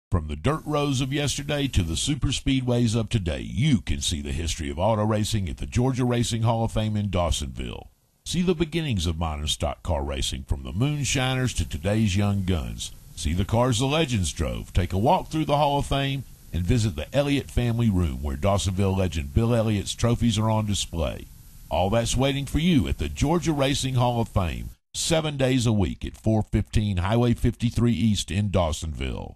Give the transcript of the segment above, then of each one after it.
From the dirt roads of yesterday to the super speedways of today, you can see the history of auto racing at the Georgia Racing Hall of Fame in Dawsonville. See the beginnings of modern stock car racing, from the moonshiners to today's young guns. See the cars the legends drove. Take a walk through the Hall of Fame and visit the Elliott family room, where Dawsonville legend Bill Elliott's trophies are on display. All that's waiting for you at the Georgia Racing Hall of Fame, 7 days a week at 415 Highway 53 East in Dawsonville.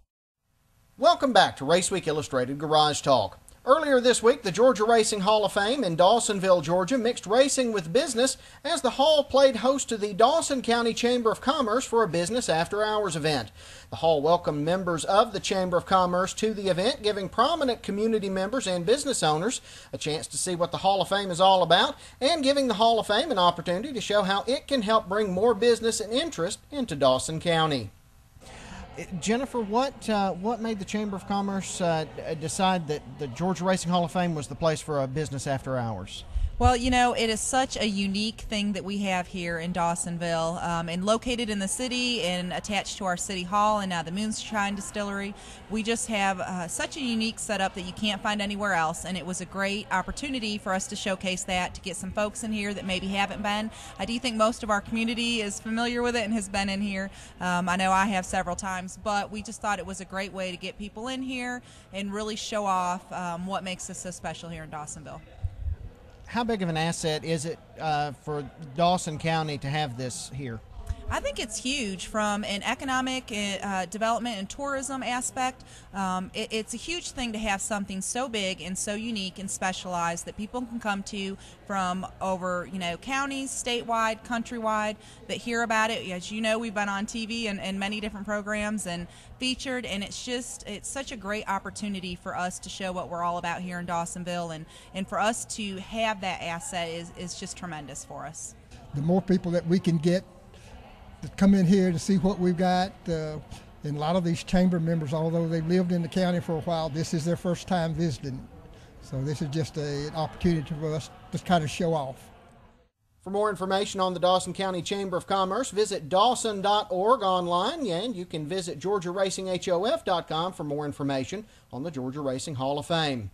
Welcome back to Raceweek Illustrated Garage Talk. Earlier this week, the Georgia Racing Hall of Fame in Dawsonville, Georgia, mixed racing with business as the Hall played host to the Dawson County Chamber of Commerce for a business after-hours event. The Hall welcomed members of the Chamber of Commerce to the event, giving prominent community members and business owners a chance to see what the Hall of Fame is all about, and giving the Hall of Fame an opportunity to show how it can help bring more business and interest into Dawson County. Jennifer, what made the Chamber of Commerce decide that the Georgia Racing Hall of Fame was the place for a business after hours? Well, you know, it is such a unique thing that we have here in Dawsonville, and located in the city and attached to our city hall and now the Moonshine Distillery. We just have such a unique setup that you can't find anywhere else, and it was a great opportunity for us to showcase that, to get some folks in here that maybe haven't been. I do think most of our community is familiar with it and has been in here. I know I have several times, but we just thought it was a great way to get people in here and really show off what makes us so special here in Dawsonville. How big of an asset is it for Dawson County to have this here? I think it's huge from an economic development and tourism aspect. It's a huge thing to have something so big and so unique and specialized that people can come to from over, counties, statewide, countrywide, that hear about it. As you know, we've been on TV and many different programs and featured, and it's such a great opportunity for us to show what we're all about here in Dawsonville, and for us to have that asset is just tremendous for us. The more people that we can get to come in here to see what we've got, and a lot of these chamber members, although they've lived in the county for a while, this is their first time visiting. So this is just an opportunity for us to kind of show off. For more information on the Dawson County Chamber of Commerce, visit dawson.org online, and you can visit georgiaracinghof.com for more information on the Georgia Racing Hall of Fame.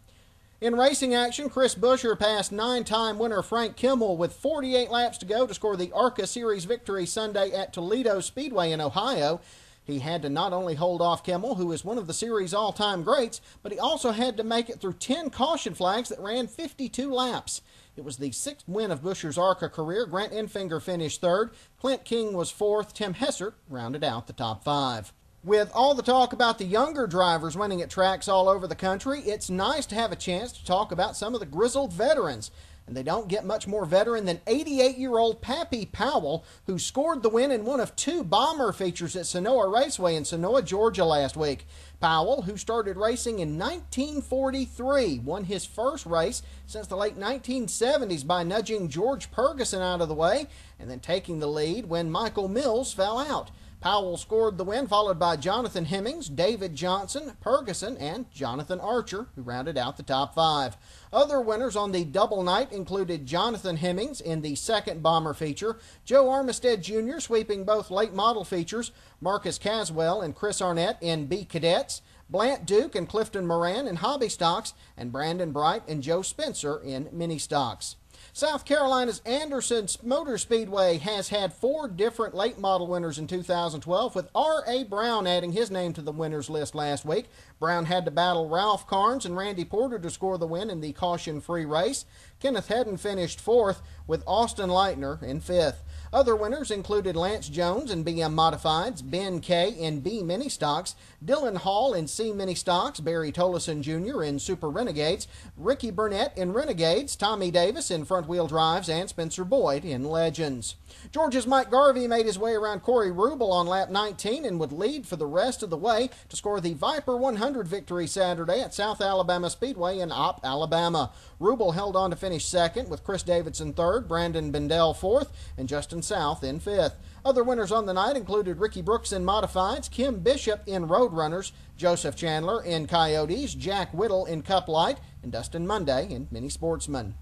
In racing action, Chris Buescher passed 9-time winner Frank Kimmel with 48 laps to go to score the ARCA Series victory Sunday at Toledo Speedway in Ohio. He had to not only hold off Kimmel, who is one of the series' all-time greats, but he also had to make it through 10 caution flags that ran 52 laps. It was the 6th win of Buescher's ARCA career. Grant Enfinger finished 3rd. Clint King was 4th. Tim Hessert rounded out the top 5. With all the talk about the younger drivers winning at tracks all over the country, it's nice to have a chance to talk about some of the grizzled veterans. And they don't get much more veteran than 88-year-old Pappy Powell, who scored the win in one of 2 bomber features at Senoia Raceway in Senoia, Georgia last week. Powell, who started racing in 1943, won his first race since the late 1970s by nudging George Purgason out of the way and then taking the lead when Michael Mills fell out. Powell scored the win, followed by Jonathan Hemmings, David Johnson, Purgason, and Jonathan Archer, who rounded out the top 5. Other winners on the double night included Jonathan Hemmings in the 2nd bomber feature, Joe Armistead Jr. sweeping both late model features, Marcus Caswell and Chris Arnett in B cadets, Blant Duke and Clifton Moran in hobby stocks, and Brandon Bright and Joe Spencer in mini stocks. South Carolina's Anderson Motor Speedway has had 4 different late model winners in 2012, with R.A. Brown adding his name to the winners list last week. Brown had to battle Ralph Carnes and Randy Porter to score the win in the caution-free race. Kenneth Hedden finished 4th, with Austin Leitner in 5th. Other winners included Lance Jones in BM Modifieds, Ben Kay in B Mini Stocks, Dylan Hall in C Mini Stocks, Barry Tolleson Jr. in Super Renegades, Ricky Burnett in Renegades, Tommy Davis in Front Wheel Drives, and Spencer Boyd in Legends. Georgia's Mike Garvey made his way around Corey Rubel on lap 19 and would lead for the rest of the way to score the Viper 100 victory Saturday at South Alabama Speedway in Opp, Alabama. Rubel held on to finish 2nd, with Chris Davidson 3rd, Brandon Bendell 4th, and Justin South in 5th. Other winners on the night included Ricky Brooks in Modifieds, Kim Bishop in Roadrunners, Joseph Chandler in Coyotes, Jack Whittle in Cup Light, and Dustin Monday in Mini Sportsman.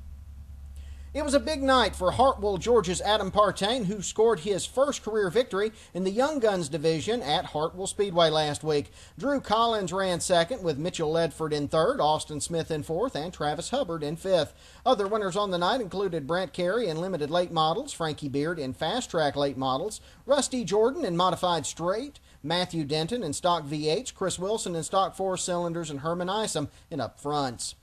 It was a big night for Hartwell, Georgia's Adam Partain, who scored his first career victory in the Young Guns division at Hartwell Speedway last week. Drew Collins ran second, with Mitchell Ledford in third, Austin Smith in fourth, and Travis Hubbard in fifth. Other winners on the night included Brent Carey in limited late models, Frankie Beard in fast track late models, Rusty Jordan in modified straight, Matthew Denton in stock V8s, Chris Wilson in stock 4 cylinders, and Herman Isom in up fronts.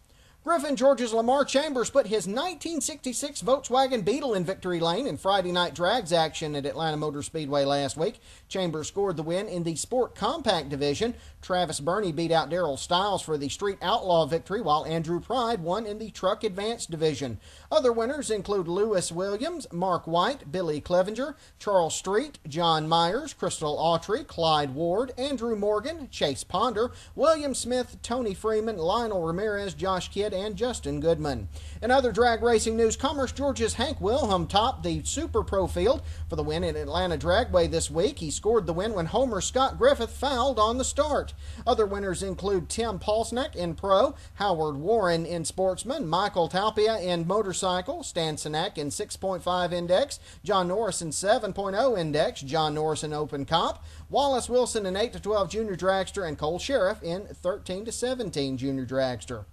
Griffin, Georgia's Lamar Chambers put his 1966 Volkswagen Beetle in victory lane in Friday night drags action at Atlanta Motor Speedway last week. Chambers scored the win in the Sport Compact division. Travis Burney beat out Darrell Stiles for the Street Outlaw victory, while Andrew Pride won in the Truck Advanced division. Other winners include Lewis Williams, Mark White, Billy Clevenger, Charles Street, John Myers, Crystal Autry, Clyde Ward, Andrew Morgan, Chase Ponder, William Smith, Tony Freeman, Lionel Ramirez, Josh Kidd, and Justin Goodman. In other drag racing news, Commerce, Georgia's Hank Wilhelm topped the Super Pro field for the win at Atlanta Dragway this week. He scored the win when Homer Scott Griffith fouled on the start. Other winners include Tim Paulsneck in Pro, Howard Warren in Sportsman, Michael Talpia in Motorcycle, Stan Sinek in 6.5 Index, John Norris in 7.0 Index, John Norris in Open Comp, Wallace Wilson in 8-12 Junior Dragster, and Cole Sheriff in 13-17 Junior Dragster.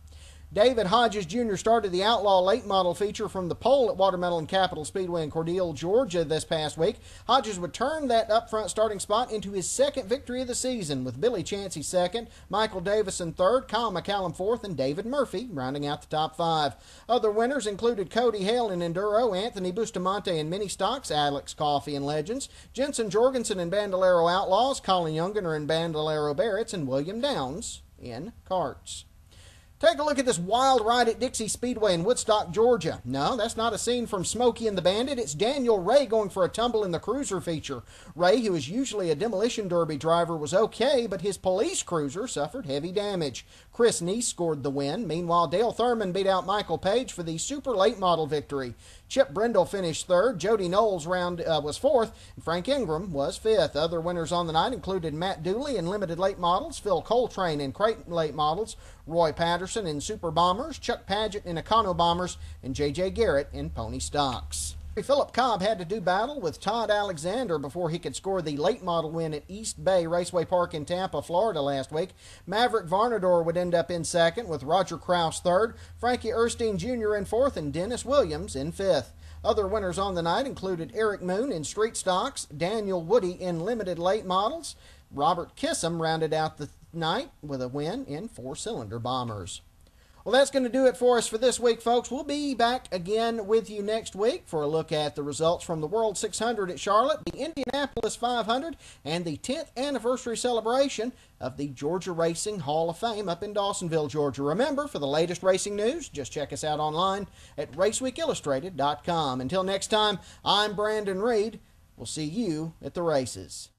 David Hodges Jr. started the Outlaw Late Model feature from the pole at Watermelon Capital Speedway in Cordele, Georgia this past week. Hodges would turn that up front starting spot into his second victory of the season, with Billy Chansey second, Michael Davison third, Kyle McCallum fourth, and David Murphy rounding out the top 5. Other winners included Cody Hale in Enduro, Anthony Bustamante in Mini Stocks, Alex Coffey in Legends, Jensen Jorgensen in Bandolero Outlaws, Colin Youngener in Bandolero Barretts, and William Downs in Karts. Take a look at this wild ride at Dixie Speedway in Woodstock, Georgia. No, that's not a scene from Smokey and the Bandit. It's Daniel Ray going for a tumble in the cruiser feature. Ray, who is usually a demolition derby driver, was okay, but his police cruiser suffered heavy damage. Chris Neese scored the win. Meanwhile, Dale Thurman beat out Michael Page for the super late model victory. Chip Brindle finished third, Jody Knowles was fourth, and Frank Ingram was fifth. Other winners on the night included Matt Dooley in limited late models, Phil Coltrane in crate late models, Roy Patterson in Super Bombers, Chuck Paget in Econo Bombers, and J.J. Garrett in Pony Stocks. Philip Cobb had to do battle with Todd Alexander before he could score the late model win at East Bay Raceway Park in Tampa, Florida last week. Maverick Varnador would end up in second, with Roger Krause third, Frankie Erstein Jr. in fourth, and Dennis Williams in fifth. Other winners on the night included Eric Moon in street stocks, Daniel Woody in limited late models. Robert Kissam rounded out the night with a win in 4-cylinder bombers. Well, that's going to do it for us for this week, folks. We'll be back again with you next week for a look at the results from the World 600 at Charlotte, the Indianapolis 500, and the 10th anniversary celebration of the Georgia Racing Hall of Fame up in Dawsonville, Georgia. Remember, for the latest racing news, just check us out online at RaceweekIllustrated.com. Until next time, I'm Brandon Reed. We'll see you at the races.